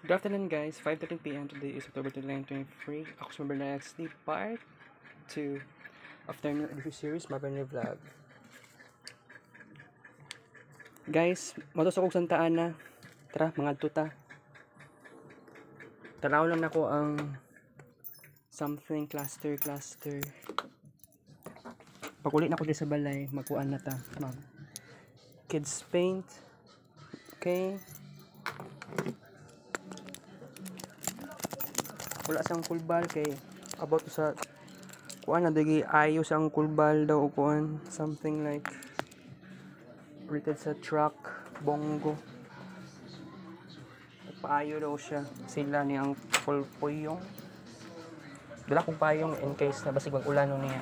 Good afternoon guys, 5:13 p.m. Today is October 29, 2023. Ako si Member na XD Part 2 Afternoon Edition Series Marvel Vlog. Guys, matos ako Santa Ana. Tara, mga tuta. Tanaw lang ako ang something cluster. Pag-ulit na ako din sa balay, magkuhan na ta. Kids paint. Okay. Wala sang kulbal kay about sa kuan na dagi ayo sang kulbal daw kuan something like rated sa truck bongo paayo daw siya sila ni ang pulpuyong dala kong payong in case na basig mag-ulan niya.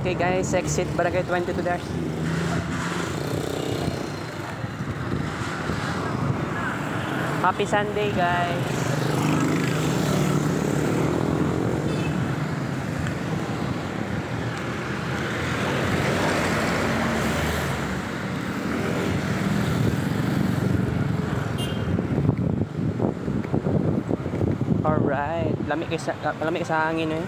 Okay guys, exit Barangay 22 dash. Happy Sunday guys. Alright, lamig sa hangin eh.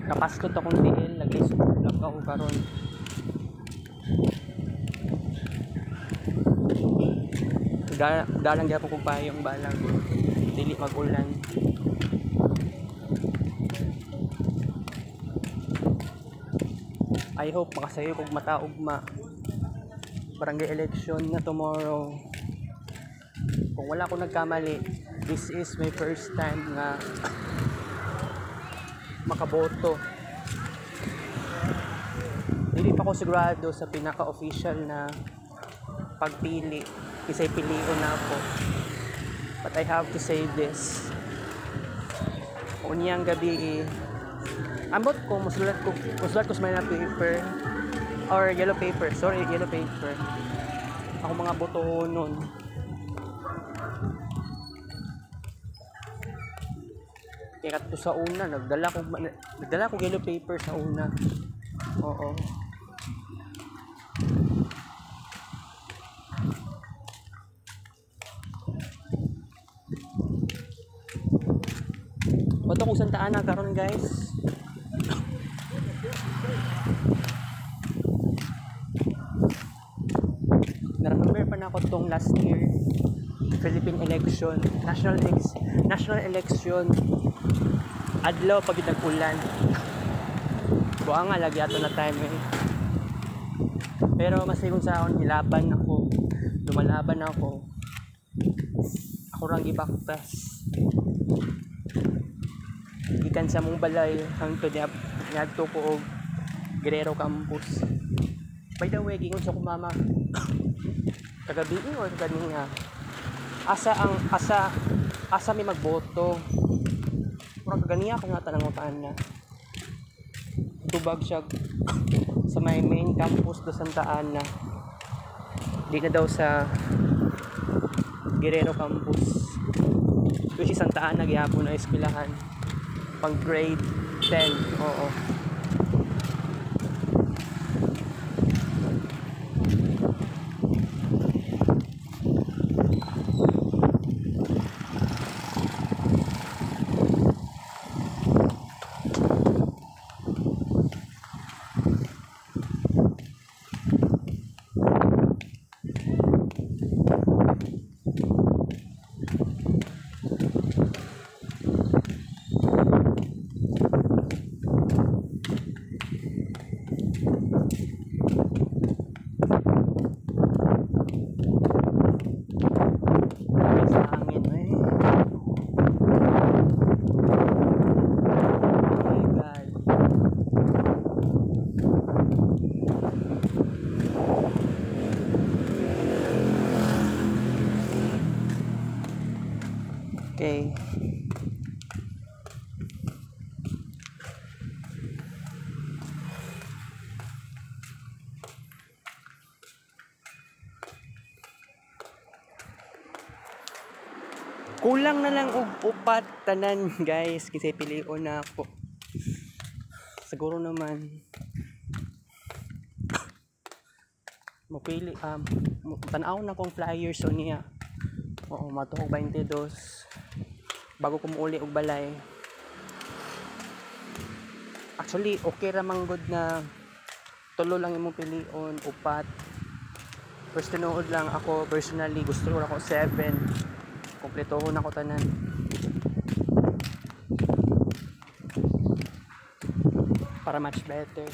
Napaslot akong DL lagi lang ako karon. Dalang gyapon kog payong balang dili mag-ulan. I hope makasayo kog mataugma barangay election na tomorrow. Kung wala ko nagkamali, this is my first time nga makaboto. Hindi pa ako sigurado sa pinaka-official na pagpili. Isa'y piliin na ako. But I have to say this. Unyang gabi ambot ko, musulat ko sa mga paper or yellow paper. Sorry, yellow paper. Ako mga boto nun. Kaya to sa una, nagdala ko yellow paper sa una. Oo. Bato kung Santa Ana karon guys. Na-remember pa na ako tong last year Philippine election, national election. Adlaw pag nag-ulan. Buang nga lagi ato na time eh. Pero masigon sa akon hilaban ako. Lumalaban ako. Ako rang gibaktas. Gikan sa mong balay hangtod niadto ko og Guerrero Campus. By the way, gingon sa ko mama kagabi or kaganinga asa may magboto. Murag kaganiya ko nga tanangutan na. Tubag siya sa main campus do Santa Ana. Di na daw sa Guerrero Campus. Which is Santa Ana gyapon na eskwelahan. Pang grade 10. Oo. Okay. Kulang na lang og upat tanan guys kasi pilion na ako. Siguro naman mapili tan-aw na kong flyers o niya. Oo, matuhog 22 bago ko muuli og balay. Actually, okay ra man good na tulo lang imong pilion, upat. First tinuod lang ako personally gusto ko ako 7. Kompletohon ako tanan. Para much better.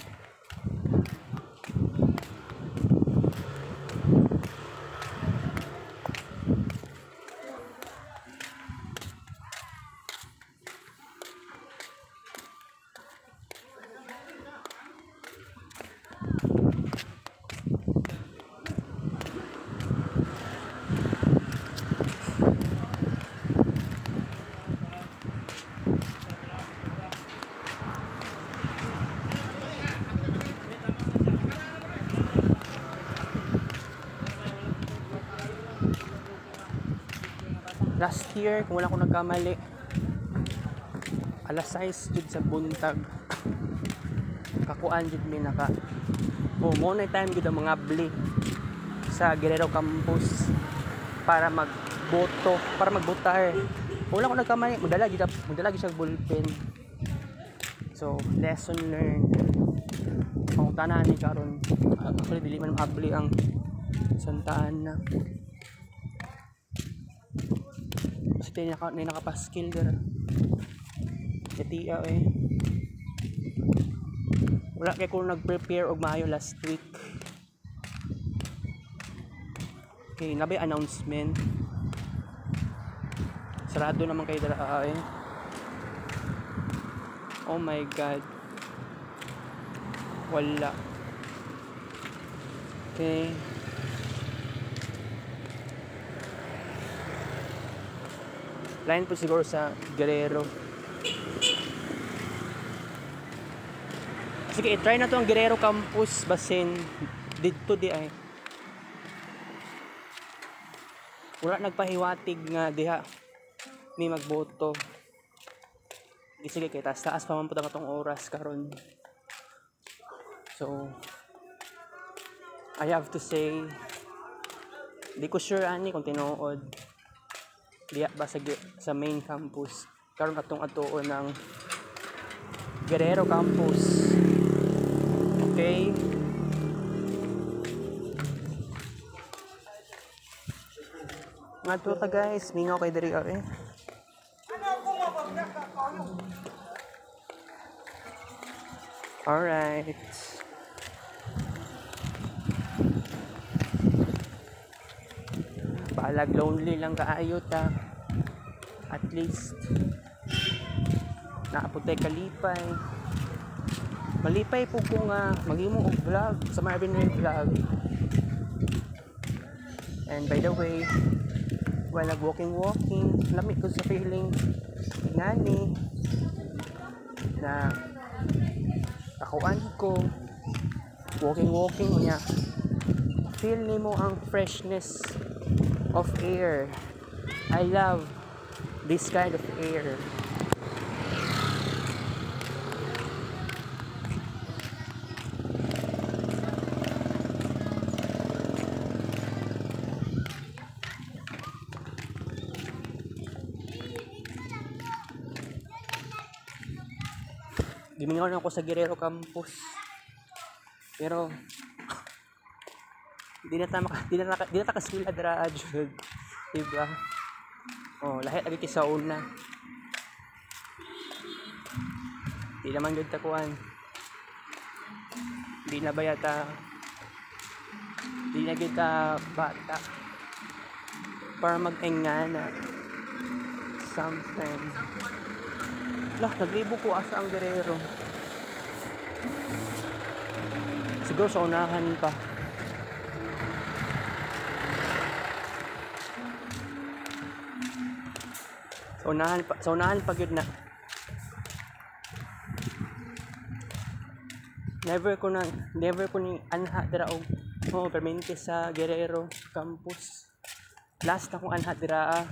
Last year, kung wala akong nagkamali, alas 6 jud sa buntag. Kakuan jud mi naka. Mo na time gid ang mga bli sa Guerrero Campus para magboto, para magbotar. Kung wala akong nagkamali, magdala gid siya ballpen. So, lesson learned. Ang tanan ni karon, actually dili man abli ang Santa Ana. Kasi nakapaskil dira. Katiya eh. Wala kay ko nag-prepare og maayo last week. Okay, nabay announcement. Sarado naman kay dira eh. Oh my god. Wala. Okay. Line po siguro sa Guerrero. Sige, try na to ang Guerrero Campus basin dito di ay. Wala nagpahiwatig nga diha may magboto. Sige kay taas pa man pud atong oras karon. So I have to say di ko sure ani kung tinuod diya ba sa main campus. karon atong atuon ng Guerrero Campus. Okay? Nga to ta guys, mingaw kay diri eh. Alright. Balag lonely lang kaayo ta. At least naaputay kalipay. Malipay po ko nga maghimo og vlog sa Marvin Ray Vlog. And by the way, while walking, lamig ko sa feeling ngani na kakuan ko walking niya. Feel nimo ang freshness of air. I love this kind of air. Gimingaw na ako sa Guerrero Campus. Pero di na ta kasila dira jud. Diba? Oh, lahat lagi sa una. Di naman gud takuan. Di na bayata. Di na gud ta bata. Para mag-engana. Something. Lah, naglibo ko asa ang Guerrero. Siguro sa unahan pa. Sa unahan pa gyud na. Never ko ni anha dira og permente sa Guerrero Campus. Last na kong anha dira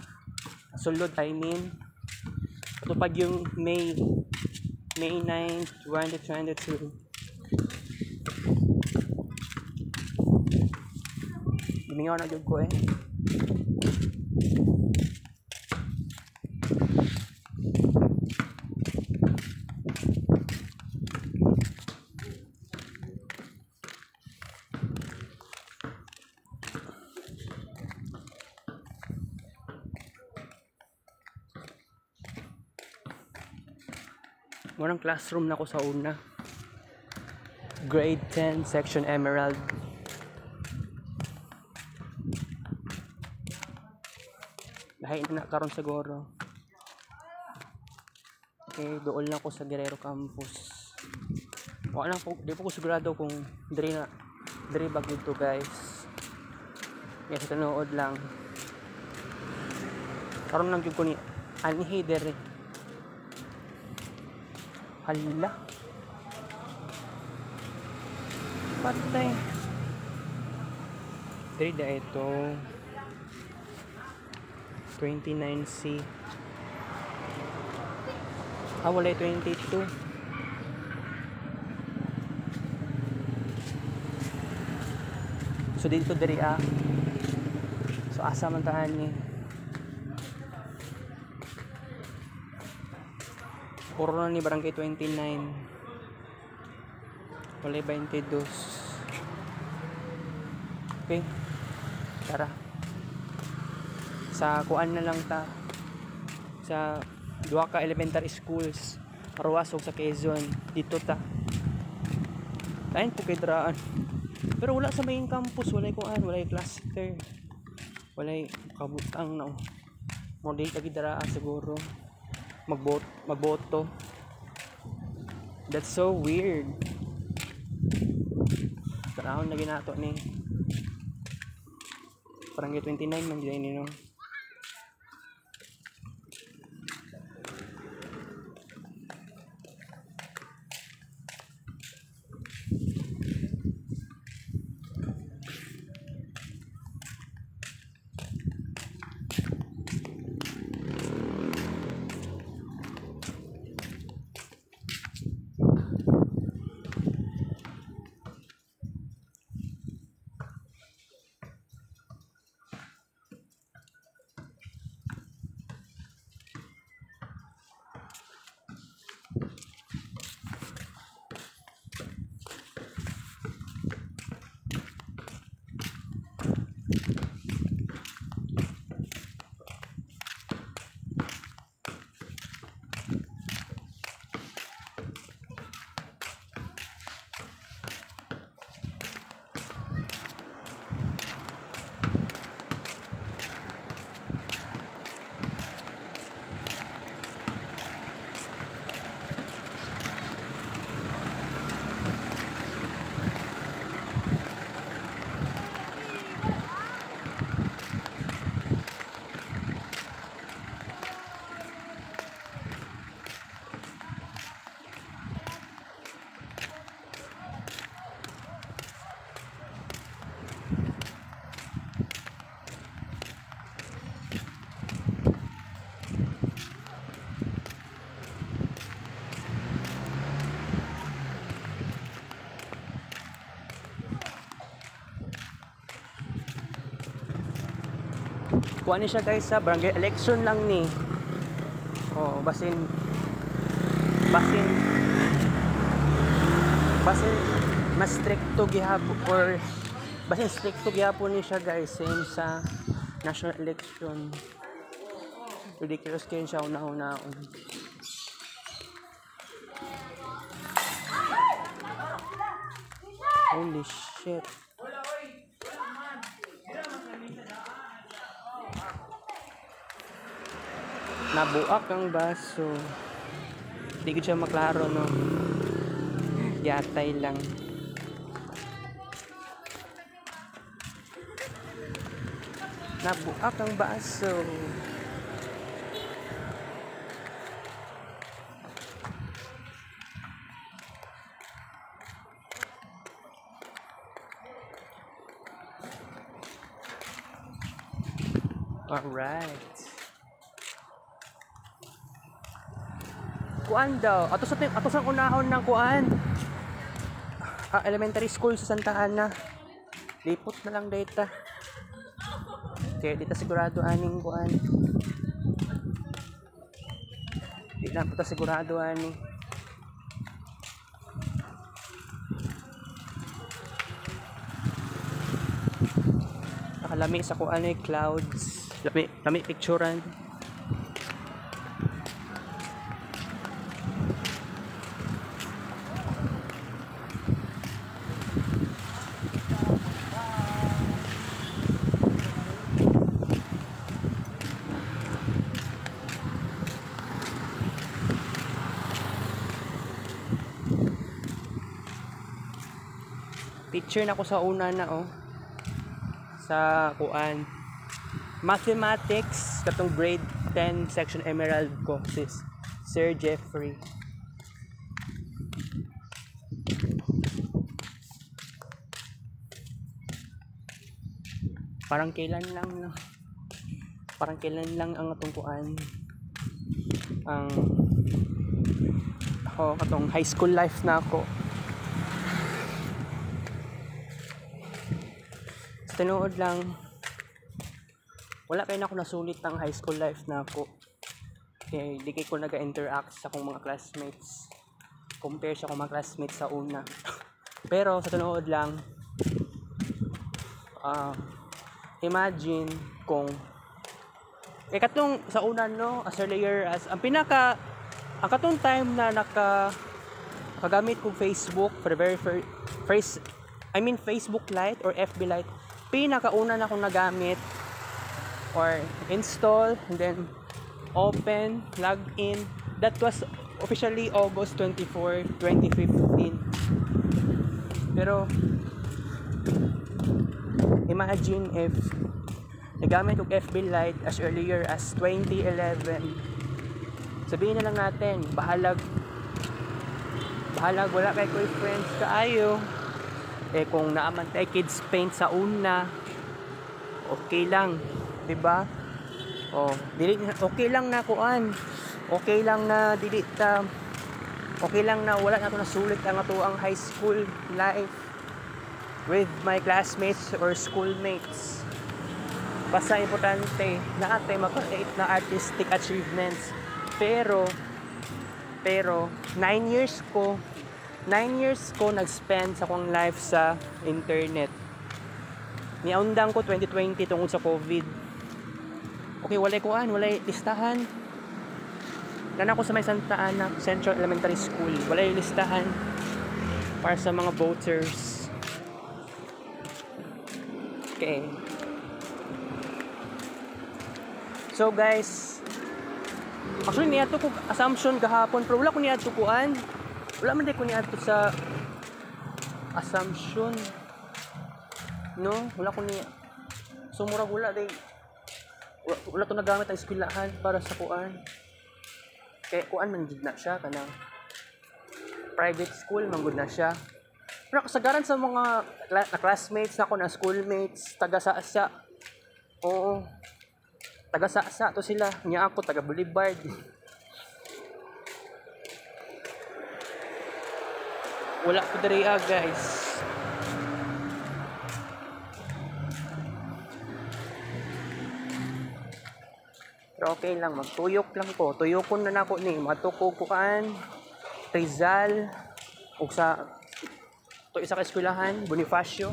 sulod I mean. Ito pag yung May 9, 2022. Gimingaw na jud ko eh. Warang classroom na ako sa una. Grade 10, Section Emerald. Lahat na karon siguro. Okay, doon lang ako sa Guerrero Campus. Di po ko sigurado kung diri ba dito guys. Yes, tanood lang. Karon lang jud ko ni anhi dere. Hala. Patay. Diri da ito. 29C. Walay 22. So dito diri So asa man tahan ni. Puro na ni barangay 29. Walay 22. Okay. Tara. Sa kuan na lang ta. Sa duha ka elementary schools. Arwasog sa Quezon. Dito ta. Kain po kay Draan. Pero wala sa main campus. Walay kuan. Walay cluster. Walay kabutang na. Model kagi Draan siguro. Magboto. That's so weird. Karahon na ginato ni Barangay 29 man dyan ni no. Kuha ni siya guys sa barangay election lang ni. Oh, basin mas stricto gihapon or basin stricto gihapon ni siya guys same sa national election. Ridiculous kayo siya una-unaon. Holy shit. Nabuak ang baso. Hindi ko siya maklaro, no? Yatay lang. Nabuak ang baso. Alright. Kuan daw. Ato sa unahon ng kuan. Elementary school sa Santa Ana. Lipot na lang data. Kaya dito sigurado aning kuan. Di na po ta sigurado ani. Nakalami sa kuan ay clouds. Lami picturean. Picture na ko sa una na sa kuan mathematics katong grade 10 section emerald ko si Sir Jeffrey. Parang kailan lang ang atong kuan ang katong high school life na ako. Tinuod lang, wala kayo na ako nasulit ng high school life na ako. Kaya di kayo ko nag-interact sa akong mga classmates compare sa akong mga classmates sa una. Pero sa tinuod lang, imagine kung katong sa una as earlier as ang katong time na nakagamit ko Facebook for the very first Facebook Lite or FB Lite, pinakauna na akong nagamit or install and then open, log in. That was officially August 24, 2015. Pero imagine if nagamit ko FB Lite as earlier as 2011. Sabihin na lang natin, bahalag wala kay friends kaayo. Kung naaman tayo kids paint sa una, okay lang, 'di ba? Okay lang na kuan. Okay lang na okay lang na wala na to nasulit ang high school life with my classmates or schoolmates. Basta importante na atay mag-create na artistic achievements. Pero 9 years ko nag-spend sa akong life sa internet. Niaundang ko 2020 tungkol sa COVID. Okay, walay listahan. Nan ako sa may Santa Ana Central Elementary School. Walay listahan para sa mga voters. Okay. So guys, actually niadto ko assumption gahapon pero wala ko niadto kuan. Wala man din ko niadto sa assumption. No, wala ko ni sumurag wala day. Wala to nagamit ang eskwelahan para sa kuan. Kaya kuan man gid na siya kanang private school man gud na siya. Pero kasagaran sa mga classmates nako na schoolmates taga Saasa. Oo. Taga Saasa to sila. Nya ako taga Boulevard. Wala ko diri guys. Pero okay lang, magtuyok lang ko. Tuyokon na nako ni matukog ko kaan Rizal ug sa to isa ka eskwelahan Bonifacio.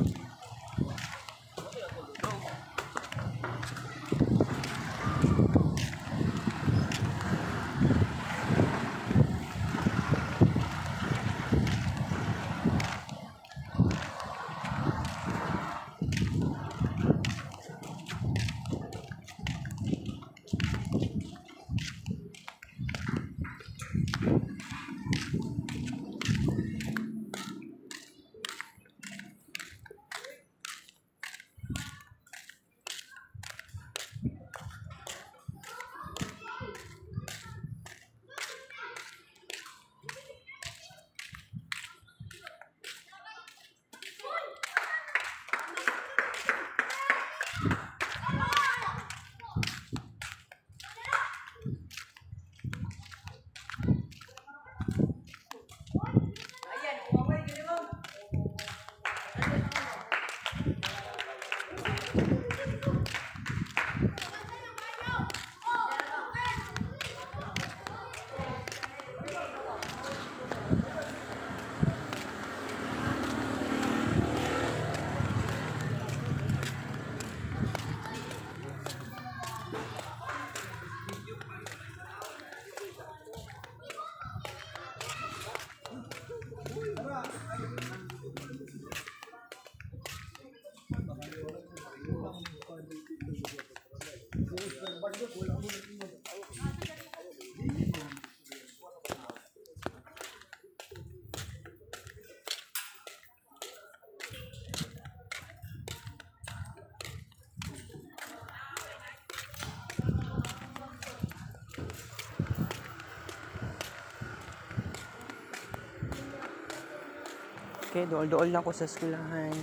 Okay, dool-dool lang ko sa eskwelahan.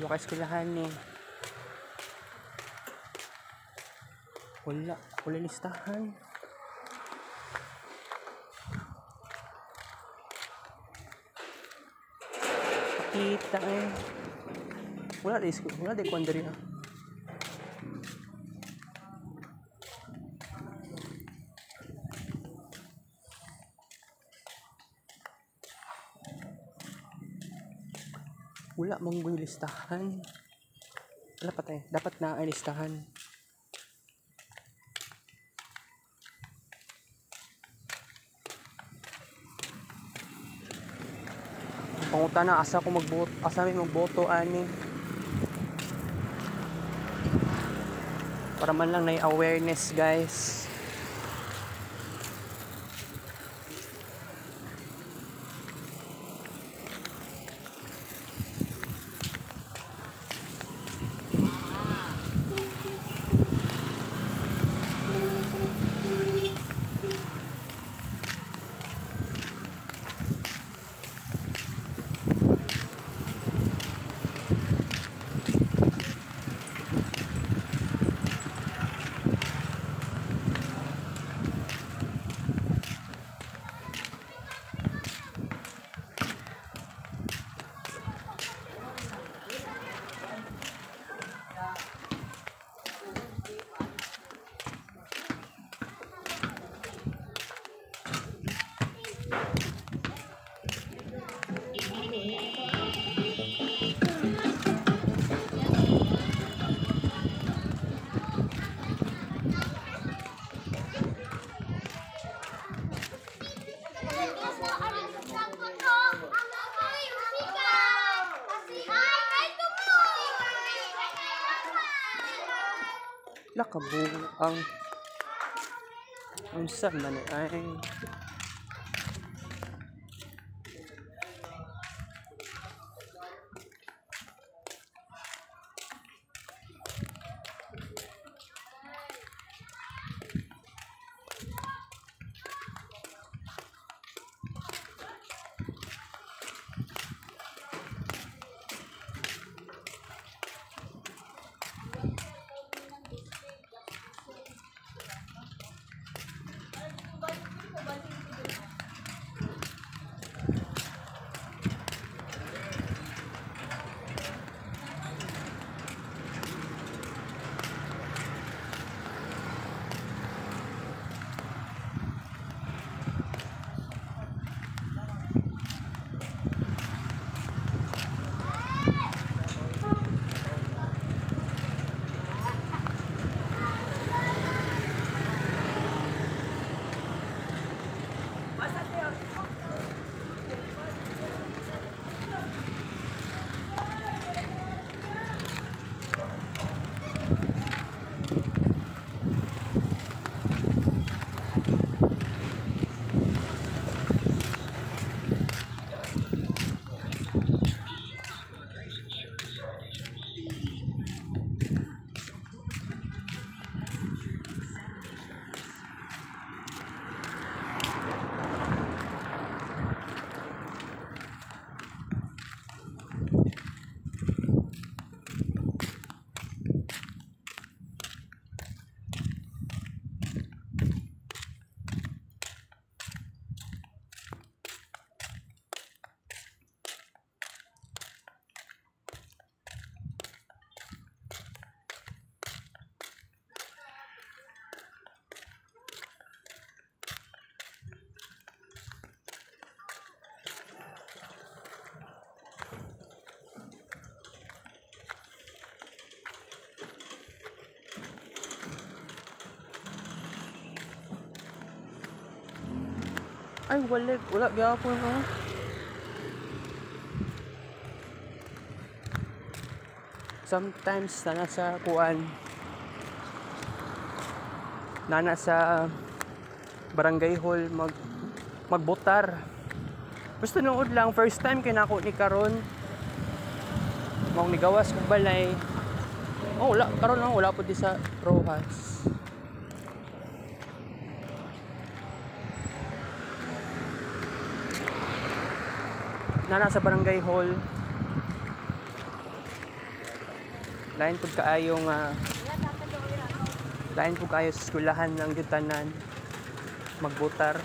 Yung ka-eskwelahan eh. Wala listahan. Kita eh. Wala di kwan diri ah. Wala mong listahan. Wala pa tayo. Dapat na ay listahan. Panguta na asa ko magboto, asa may magboto ani. Para man lang na awareness, guys. Lakabuang ang saan man ay Ay, wala gyapon oh. Sometimes nana sa barangay hall magbotar. Gusto nood lang first time kay nako ni karon. Mao ni gawas kog balay. Oh, wala karon wala pud di sa Rojas. Nana sa barangay hall. Lain pud kaayo sa eskwelahan ng gitanan magbotar.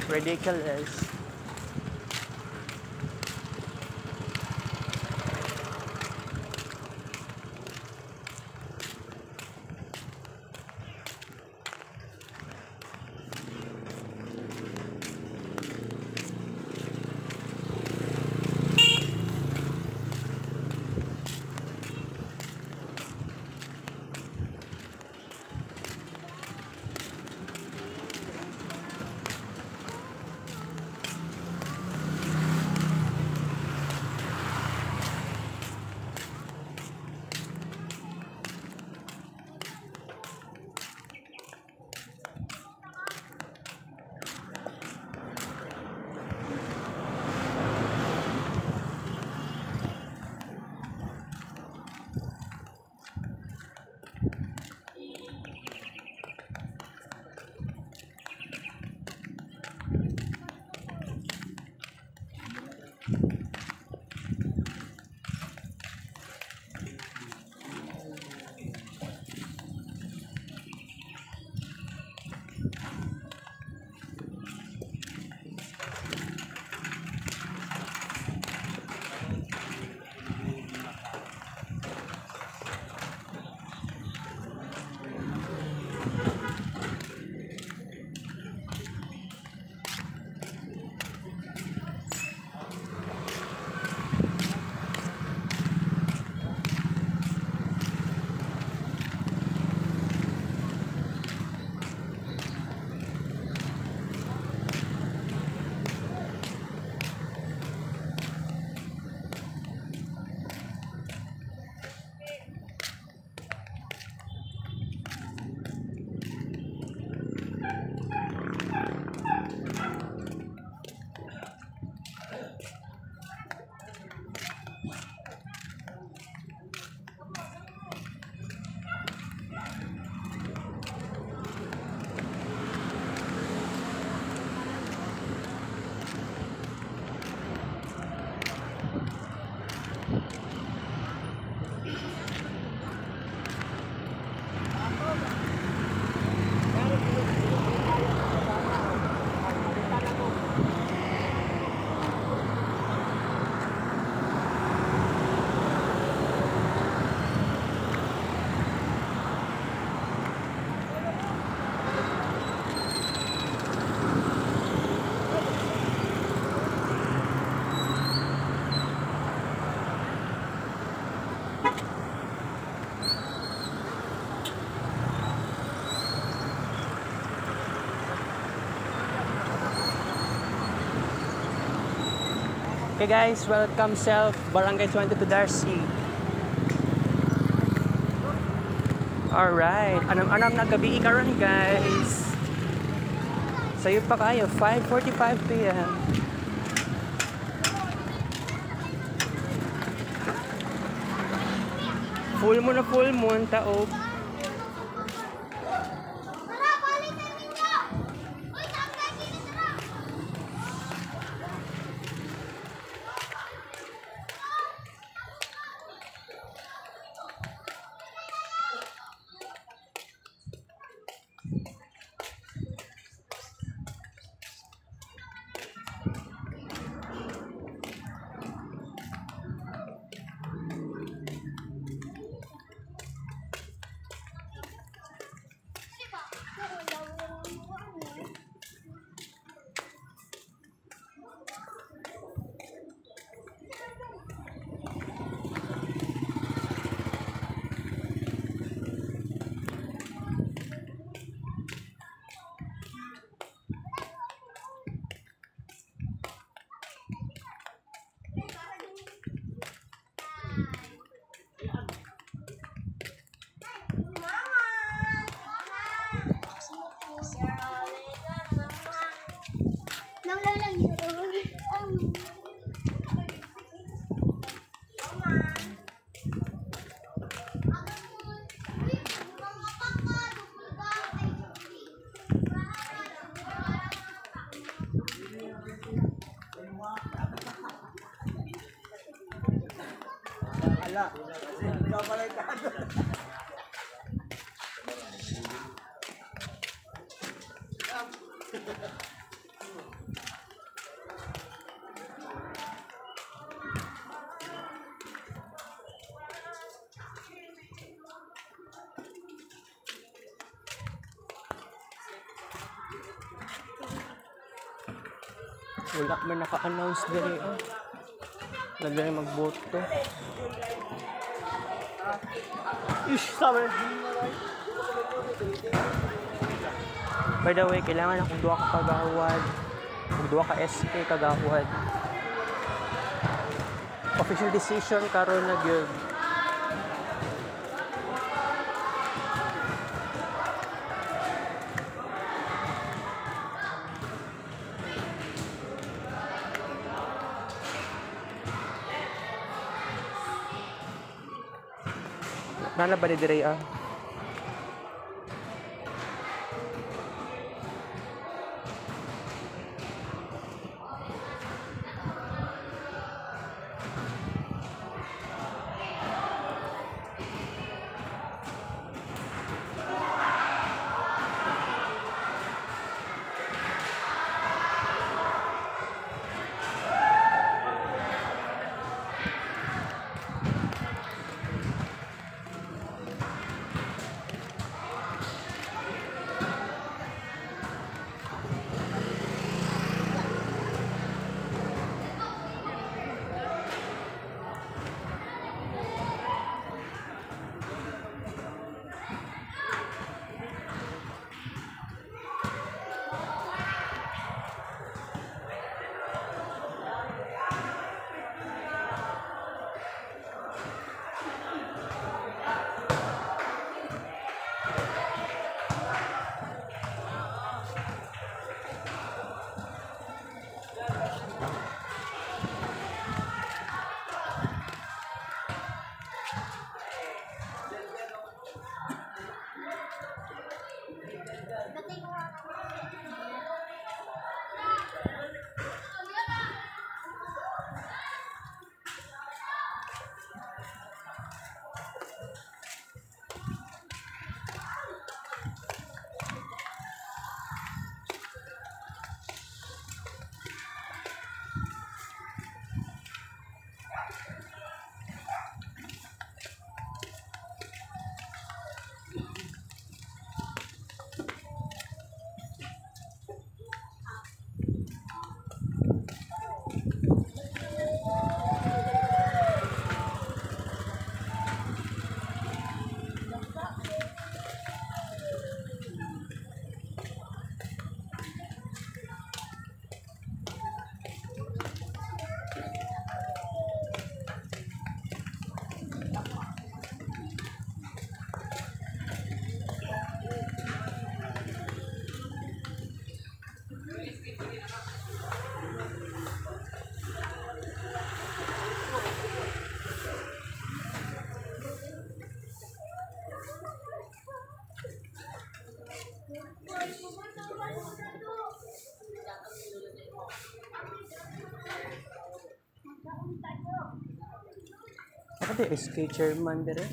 Ridiculous. Okay guys, welcome self Barangay 22 Darcy. Alright, anam-anam na gabi karon guys. Sayo pa kayo, 5:45 PM. Full moon taob. Wala man naka-announce diri. Nagdali magboto. Ish, sabi. By the way, kailangan akong duha ka kagawad. Kung duha ka SK kagawad. Official decision karon na gyud. Nana ba ni dire ah? Ako di SK chairman dire.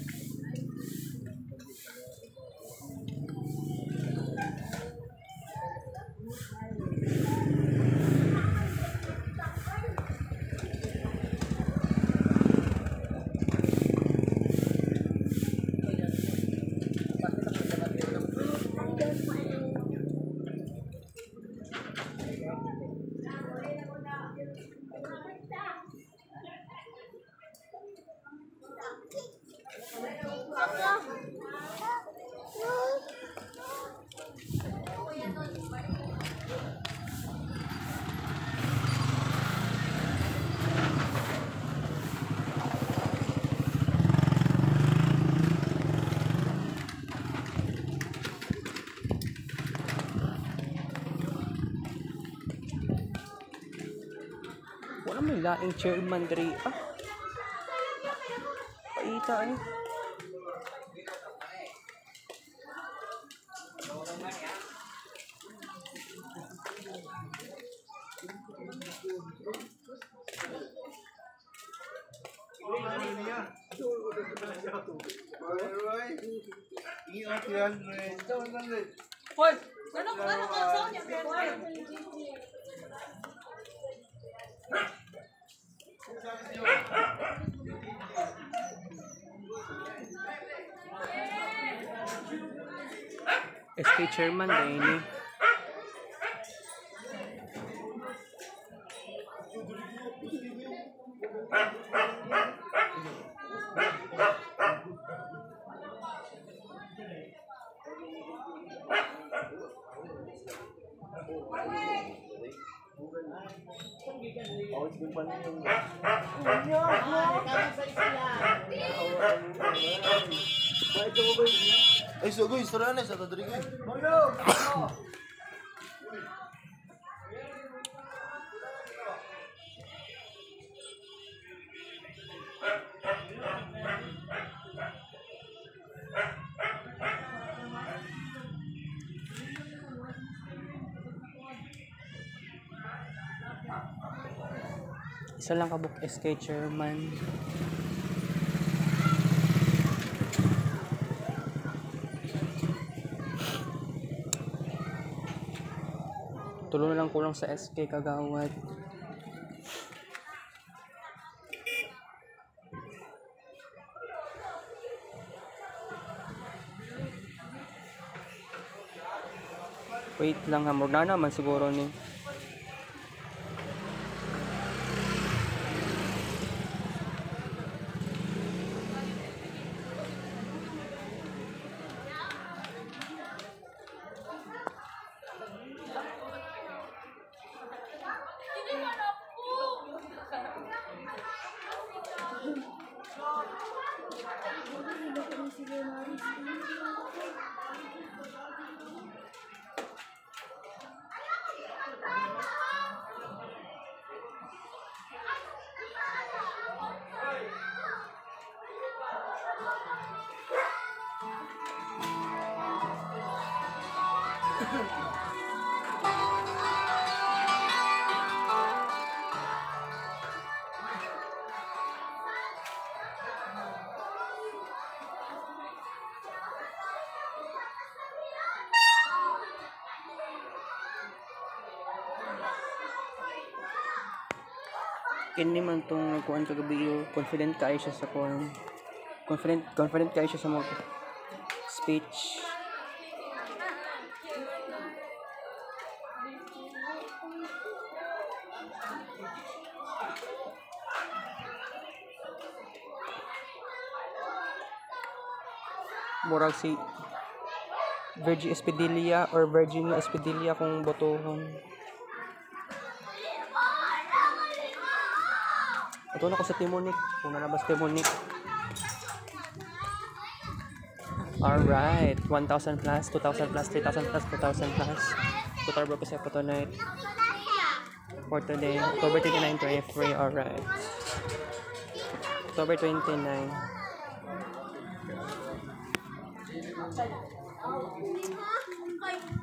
Wala may laing chairman diri. Ah. Paita eh. Hoy, ano ka sa niya? SK chairman na ini. Ay, sugo, istorya na sa Rodrigo. Isa lang kabuk SK chairman. Tulo na lang kulang sa SK Kagawad. Wait lang ha, muna naman siguro ni. Kini man tong nagkuhan kagabi yo, confident kayo siya sa kuhan. Confident kayo siya sa mga speech. Murag si Virgie Espedilia or Virginia Espedilia kung botohon. Ito na ko sa Timonik. Kung nalabas Timonik. Alright. 1,000 plus, 2,000 plus, 3,000 plus, 4,000 plus. Total bro kasi po tonight. For today, October 29, 23. Alright. October 29.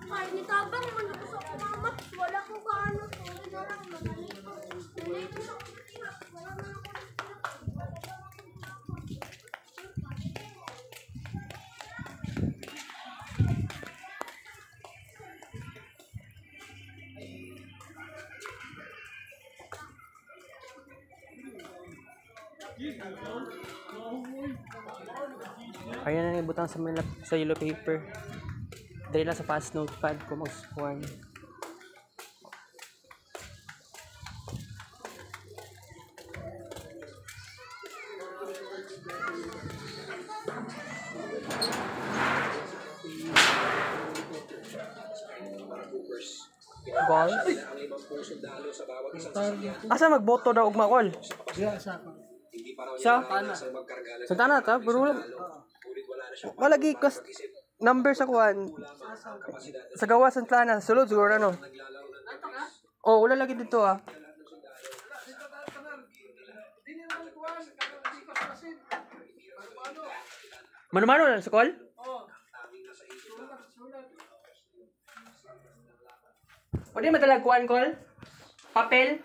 Kay nitabang mo na sa mama, wala ko kaano. Ayan na ibutang sa yellow paper. Dahil lang sa fast notepad ko mag-swan. Golf? Asa magboto daw ugma kol? Sa Santana ta, pero wala gi kas number sa kuan. Sa gawa Santana, sulod siguro ano. Oh, wala lagi dito ah. Mano-mano na sa call? Pwede matalag kuan call? Papel?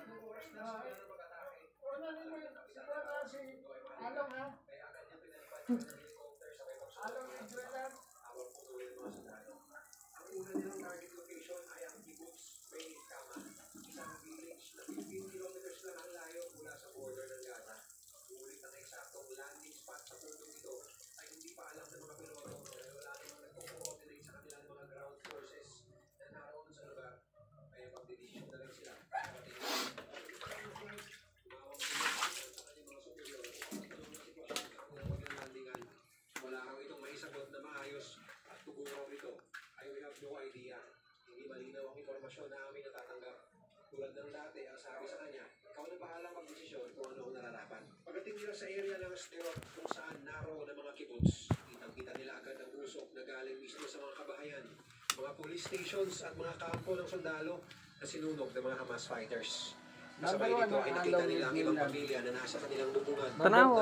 Stations at mga kampo ng sundalo na sinunog ng mga Hamas fighters. Kasabay dito ay nakita nila ang ibang pamilya na nasa kanilang bubungan. Tanaw,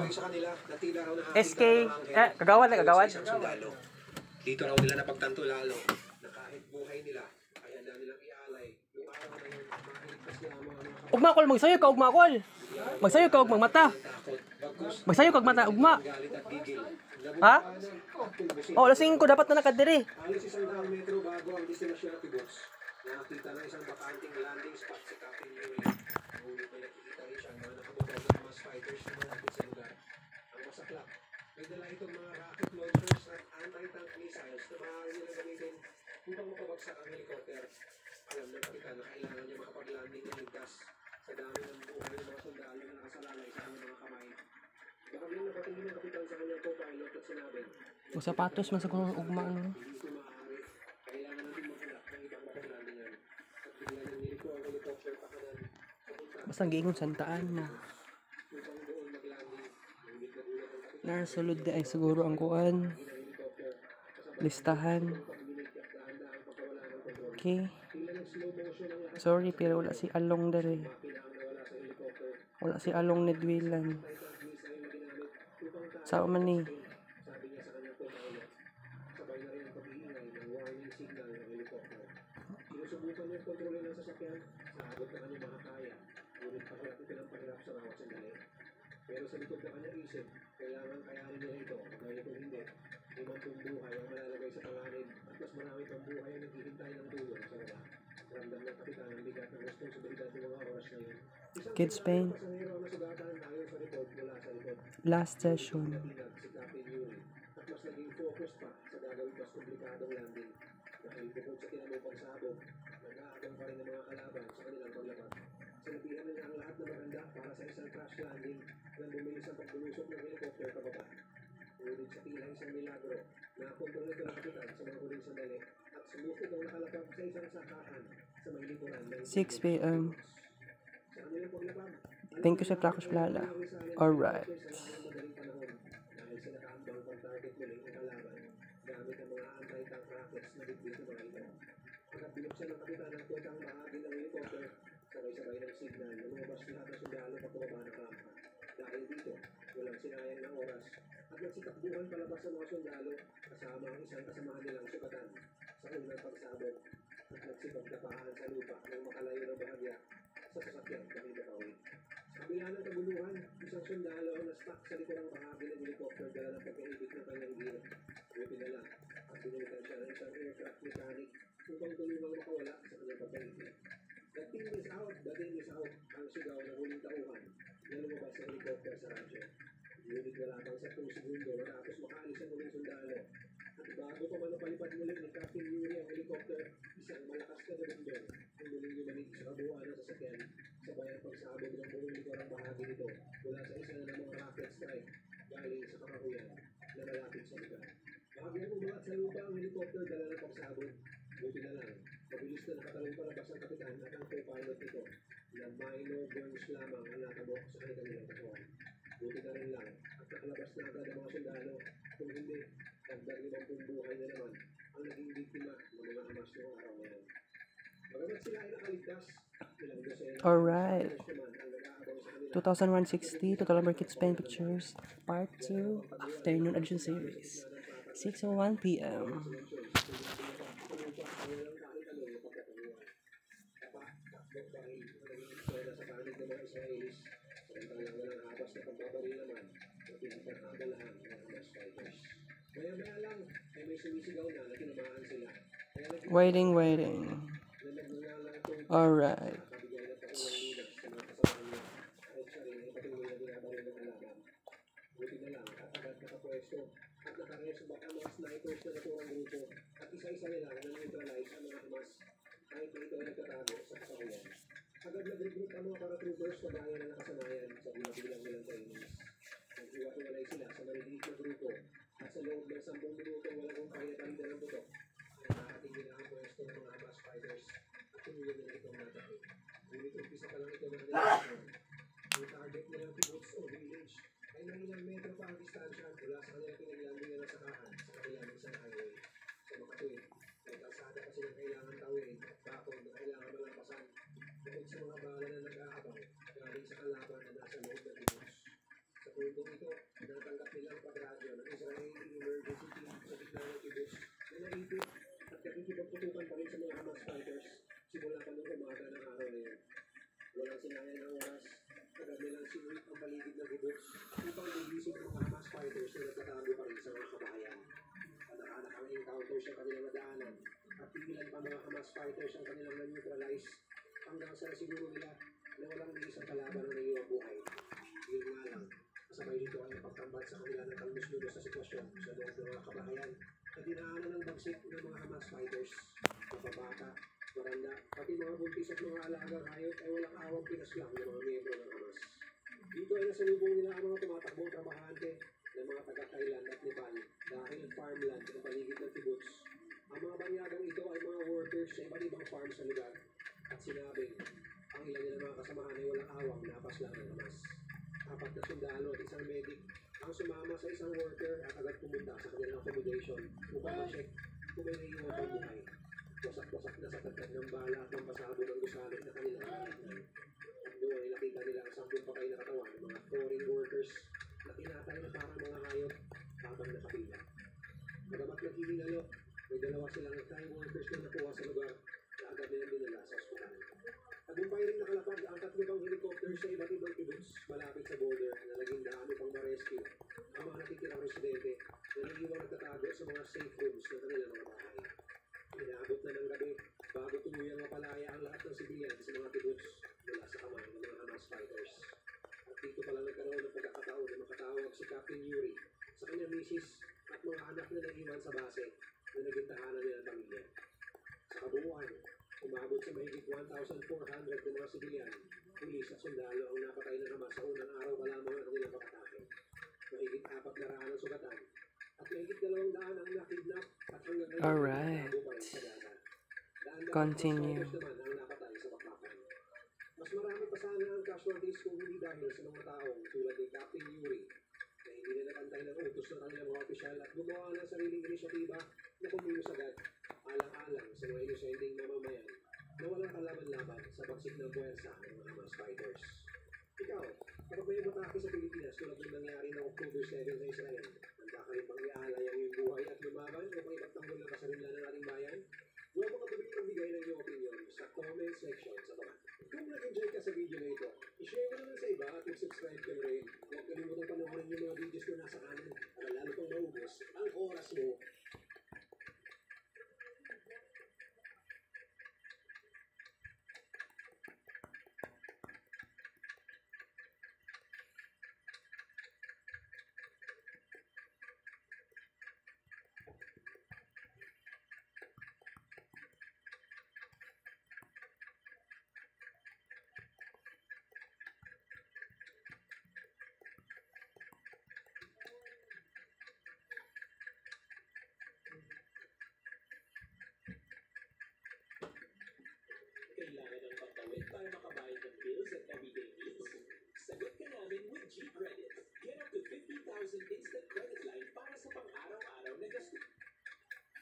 Sa kanila, na tila raw SK, kagawad na kagawad. sundalo. Dito raw nila napagtanto lalo na kahit buhay nila ay handa nilang ialay. Yung araw na yun, mahiligtas lamang ang mga Ugmakol, magsayo ka, ugmakol. Magsayo ka, ugmamata. takot. Bagkus, Magsayo ka, ugmata, ugma. galit at gigil. Ha? Oh, alas 5, dapat na nakadiri. Alis 100 metro bago ang destinasyon ng kibuts. Nakakita ng isang bakanting landing spot sa Captain Yuri. Ngunit may nakikita rin siya mga nakamotor na Hamas fighters na malapit sa lugar. Ang masaklap, may dala itong mga rocket launchers at anti-tank missiles na maaari nilang gamitin upang mapabagsak ang helicopter. Alam ng kapitan na kailangan niya makapag-landing ng ligtas sa dami ng buhay ng mga sundalo na nakasalalay sa kanyang mga kamay. Bakalang napatingin ng kapitan sa kanyang co-pilot at sinabi, O sapatos man sa kung ugma ano. hindi ko maaari. Kailangan natin maghanap ng ibang mapaglandingan. At bigla ng nilito ang helicopter pa kanan. Papunta Basta giingon santaan na. upang doon maglanding. Ngunit nagulat ang kapitan Narasulod di ay siguro ang kuan. ng helicopter. Listahan. Pagdinig at dahan-dahang pagkawala ng kontrol. Okay. Tila ng slow motion ang lahat. Sorry pero wala si Along dere. Makina ang nawala sa helicopter. Wala si Along Nedwilan. Anti-tank missile na ginamit upang Sa man ni. sabi niya sa kanyang co-pilot. Sabay na rin ang pag-iingay ng warning signal ng helicopter. Sinusubukan niya kontrolin ang sasakyan sa abot na kanyang makakaya. Ngunit pahirap ito ng pahirap sa bawat sandali. Pero sa likod ng kanyang isip, kailangan kayanin niya ito. Dahil kung hindi, limang buhay ang malalagay sa panganib at mas marami pang buhay ang naghihintay ng tulong sa baba. Ramdam ng kapitan ang bigat ng responsibilidad ng mga oras na yun. Isang Kids Pain. pasahero ang nasugatan ayon sa report mula sa likod. Last session. Natinag si Captain Yuri at mas naging focus pa sa gagawin mas komplikadong landing. Dahil bukod sa tinamong pagsabog, nag-aagang pa rin ang mga kalaban sa kanilang paglabas. Sinabihan nila ang lahat na maganda para sa isang crash landing nang bumilis ang pagbulusok ng helicopter pababa. Ngunit sa tila isang milagro, nakontrol nito ng kapitan sa mga huling sandali at sumusok ang nakalapag sa isang sakahan sa may likuran ng 6 p.m. Sa kanilang paglabag, Thank you sa Prakos Plala. Alright. madaling panahon dahil sa nakaambang pang-target muling ang kalaban gamit ang mga anti-tank rockets na bitbit ng mga ito. Pagkat binuksan ng kapitan ang kwentang bahagi ng helicopter, sabay-sabay ng signal na lumabas lahat ng sundalo pagkababa ng rampa. Dahil dito, walang sinayang ng oras at nagsitakbuhan palabas ng mga sundalo kasama ang isang kasamahan nilang sugatan sa unang pagsabog at nagsipagdapahan sa lupa nang makalayo ng bahagya sa sasakyan na hinapawid. Sa kabila ng kaguluhan, isang sundalo ang na-stuck sa likurang bahagi ng helicopter dala ng pagkaibig ng kanyang gear. Buti na lang, at binulitan siya ng isang aircraft mechanic upang tulungang makawala sa kanyang pagkaibig. The team is out, the team is out, ang sigaw ng huling tauhan na lumabas sa helicopter sa radyo. Ngunit wala pang 10 segundo matapos makaalis ang huling sundalo. At bago pa man napalipad muli ni Captain Yuri ang helicopter, isang malakas na dumundong ang muling yumanig sa kabuuan ng sasakyan sabay ang pagsabog ng buong likurang bahagi nito mula sa isa na mga rocket strike galing sa kakahuyan na malapit sa lugar. Bahagyang umangat sa lupa ang helicopter dala ng pagsabog. Buti na lang, mabilis na nakatalong palabas ang kapitan at ang co-pilot nito na minor burns lamang ang natabok sa kanilang katawan. Buti na rin lang at nakalabas na agad ang mga sundalo. Kung hindi, hanggang 50 buhay na naman ang naging biktima ng mga Hamas noong araw na yan. Bagamat sila ay nakaligtas, ilang dosena Alright. naman ang nag-aabang sa kanila. 2160 Total Number Kids Pain Pictures Part 2 Afternoon Edition Series 6:01 p.m. Samantalang walang habas na pagbabaril naman, natin ang pag-aabalahan ng Hamas fighters. Maya-maya lang, ay may sumisigaw na na tinamaan sila. Kaya Waiting. nagmula lang itong Alright. kabigay na pakulang linas sa mga kasamahan niya. Kahit siya rin ay patuloy na binabaril ng kalaban. Buti na lang at agad nakapwesto at nakaresubak ang mga snipers na naturang grupo at isa-isa nila na neutralize ang mga Hamas kahit na ito ay nagtatago sa kasabayan. Agad nag-regroup ang mga paratroopers na gaya na nakasanayan sa bilang nilang trainings. Naghiwa-hiwalay sila sa maliliit na grupo at sa loob ng 10 minutong walang kung kaya-kalida ng buto ay nakarating nila ang pwesto ng mga Hamas fighters at tuluyan nila itong natapin. Ngunit umpisa pa lang ito ng relasyon. Ang target nilang kibbutz o village ay nangilang metro pa ang distansya mula sa kanilang pinaglandingan ng sakahan sa kabilang isang highway. Sa makatuwid, may kalsada pa silang kailangan tawid at bakod na kailangan malampasan bukod sa mga bala na nag-aabang galing sa kalaban na nasa loob ng kibbutz. Sa puntong ito, natanggap nilang pagradyo ng Israeli Emergency Team sa gitna ng kibbutz na naipit at nakikipagputukan pa rin sa mga Hamas fighters simula pa nung umaga ng araw na yun. Walang sinayang ng oras, agad nilang sinulit ang paligid ng kibbutz upang ligising ang mga Hamas fighters na nagtatago pa rin sa mga kabahayan. Kadaanak ang encounter sa kanilang nadaanan at pigilan pa mga Hamas fighters ang kanilang na-neutralize hanggang sa siguro nila na walang may isang kalaban na naiiwang buhay. Yun nga lang, kasabay dito ay napagtambat sa kanila ng kalmus-lunos sa sitwasyon sa loob ng mga kabahayan na dinaanan ng bagsik ng mga Hamas fighters. Mapabata, maranda, pati mga buntis at mga alagang hayop ay walang awang pinaslang ng mga miyembro ng Hamas. Dito ay nasalubong nila ang mga tumatakbong trabahante ng mga taga-Thailand at Nepal dahil farmland na paligid ng kibbutz. Ang mga banyagang ito ay mga workers sa iba't ibang farm sa lugar at sinabing ang ilan nilang mga kasamahan ay walang awang napaslang ng Hamas. 4 na sundalo at isang medic ang sumama sa isang worker at agad pumunta sa kanilang accommodation upang ma-check kung may naiiwan pang buhay. Wasak-wasak na sa tagtag ng bala at ng pasabog ang gusali na kanilang nakatignan. At doon ay nakita nila ang 10 patay na katawan ng mga foreign workers na tinatay na parang mga hayop habang nakapila. Magamat naghihingalo, may 2 silang Thai workers na nakuha sa lugar na agad nilang dinala sa ospital. Tagumpay rin nakalapag ang 3 pang helicopters sa iba't ibang kibbutz malapit sa border na naging daan upang ma-rescue ang mga natitirang residente na naiiwang nagtatago sa mga safe rooms ng kanilang mga bahay. Inaabot na ng gabi bago tuluyang mapalaya ang lahat ng sibilyan sa mga kibbutz mula sa kamay ng mga Hamas fighters. At dito pala nagkaroon ng pagkakataon na makatawag si Captain Yuri sa kanyang misis at mga anak na naiwan sa base na naging tahanan nila ng pamilya. Sa kabuuan, umabot sa mahigit 1,400 ng mga sibilyan, pulis at sundalo ang napatay ng Hamas sa unang araw pa lamang ng kanilang pag-atake. Mahigit 400 ang sugatan at mahigit 200 ang nakidnap at hanggang ngayon Alright. nagtatago pa rin sa Gaza. Continue. Naman ang napatay sa bakbakan. Mas marami pa sana ang casualties kung hindi dahil sa mga taong tulad ni Captain Yuri na hindi na nakantay ng utos ng kanilang mga opisyal at gumawa ng sariling inisyatiba na kumilos agad alang-alang sa mga inosenteng mamamayan na walang kalaban-laban sa pagsik ng puwersa ng mga Hamas fighters. Ikaw, kapag may matake sa Pilipinas tulad ng nangyari ng October 7 sa Israel, handa ka rin bang iaalay ang iyong buhay at lumaban upang ipagtanggol ng kasarinlan ng ating bayan? Huwag mo katuloy magbigay ng iyong opinion sa comment section sa baba. Kung nag-enjoy ka sa video na ito, i-share mo naman sa iba at mag-subscribe ka na rin. Huwag kalimutang panoorin yung mga videos ko nasa kanan para lalo pang maubos ang oras mo. Kailangan ng pagtawid para makabayad ng bills at everyday needs? Sagot ka namin with G-Credit. Get up to 50,000 instant credit line para sa pang-araw-araw na gasto.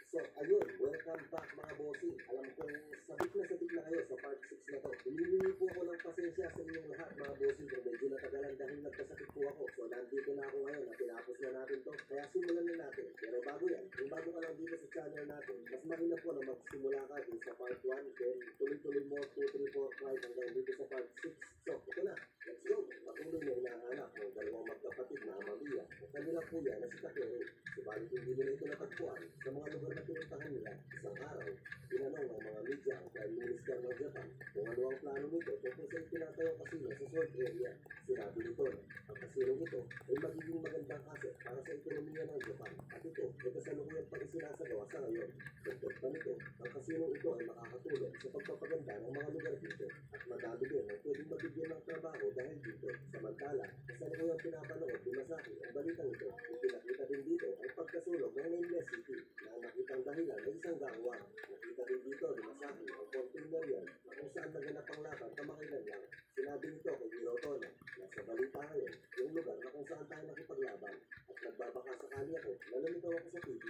So, ayun, welcome back mga bossing. Alam kong sabik na kayo sa part 6 na to. Humihingi po ako ng pasensya sa inyong lahat mga bossing kung medyo natagalan dahil nagkasakit po ako. So, nandito na ako ngayon na tinapos na natin to. Kaya simulan na natin. Pero bago yan, kung bago ka lang dito sa channel natin, mas maganda po na magsimula ka din sa part 1, then tuloy-tuloy mo 2, 3, 4, 5 hanggang dito sa part 6. So, ito na. Let's go. Patuloy na hinahanap ng dalawang magkapatid na Amalia. Ang kanila kuya na si Takeo. Subalit hindi nila ito natagpuan sa mga lugar na pinuntahan nila. Isang araw, tinanong ng mga media ang Prime Minister ng Japan kung ano ang plano nito tungkol sa itinatayong kasino sa Sword Area. Sinabi nito na ang kasino nito ay magiging magandang asset para sa ekonomiya ng Japan at ito ay kasalukuyang pang isinasagawa sa ngayon. Dagdag pa nito, ang kasino ito ay makakatulong sa pagpapaganda ng mga lugar dito at madami din ang pwedeng mabigyan ng trabaho dahil dito. Samantala, kasalukuyang pinapanood ni Masaki ang balitang ito. Ipinakita din dito ang pagkasulog ng Nameless City na ang nakitang dahilan ay isang gangwang. Nakita din dito ni Masaki ang container yan na kung saan naganap ang laban kamakailan lang. Sinabi nito kay Hiroto na nasa balita ngayon yung lugar na kung saan tayo nakipaglaban at nagbabaka sakali ako na nalitaw ako sa TV.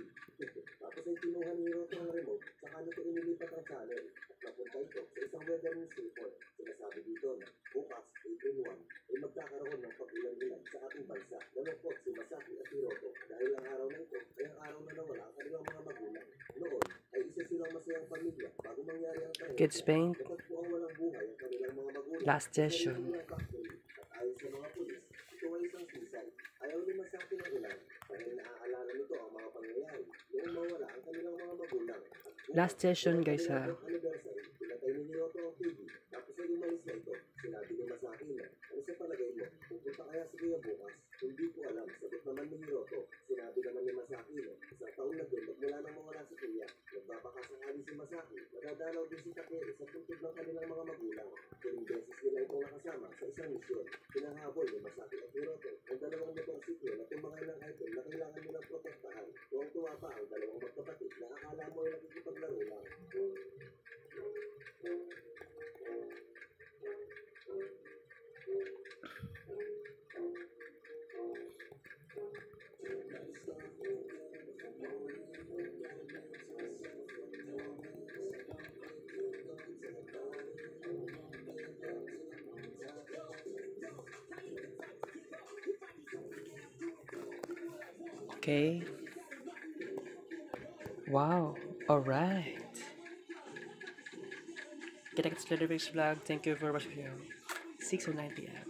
Tapos ay kinuha ni Hiroto ang remote saka nito inilipat ang channel at napunta ito sa isang weather news report. Sinasabi dito na bukas, April 1, ay magkakaroon ng pag-ulan-ulan sa ating bansa. Nalungkot si Masaki at Hiroto dahil ang araw na ito ay ang araw na nawala ang kanilang mga magulang. Noon ay isa silang masayang pamilya bago mangyari ang tayo. Kids Paint. Kapag po ang walang buhay ang kanilang mga magulang. Last session. At ayon sa mga pulis, ito ay isang suicide. Ayaw ni Masaki ng ulan dahil naaalala nito ang mga pangyayari noong mawala ang kanilang mga magulang. Last session guys ha. Anniversary, pinatay ni Hiroto ang TV. Tapos ay umalis na ito. Sinabi ni Masaki na, ano sa palagay mo? Pupunta kaya si Kuya bukas? Hindi ko alam. Sagot naman ni Hiroto. Sinabi naman ni Masaki na, isang taon na din, magmula nang mawala si Kuya. Nagbabakasakali si Masaki. Nadadalaw din si Takeo sa puntod ng kanilang mga magulang. Tuling beses nila itong nakasama sa isang misyon. Pinahabol ni Masaki at Hiroto ang dalawang motorsiklo na tumangay ng item na kailangan nilang protektahan. Tuwang-tuwa pa ang dalawang magkapatid na akala mo ay nakikipaglaro lang. Okay. Wow. Alright. Kita-kits sa next vlog. Thank you for watching. 6:09 PM.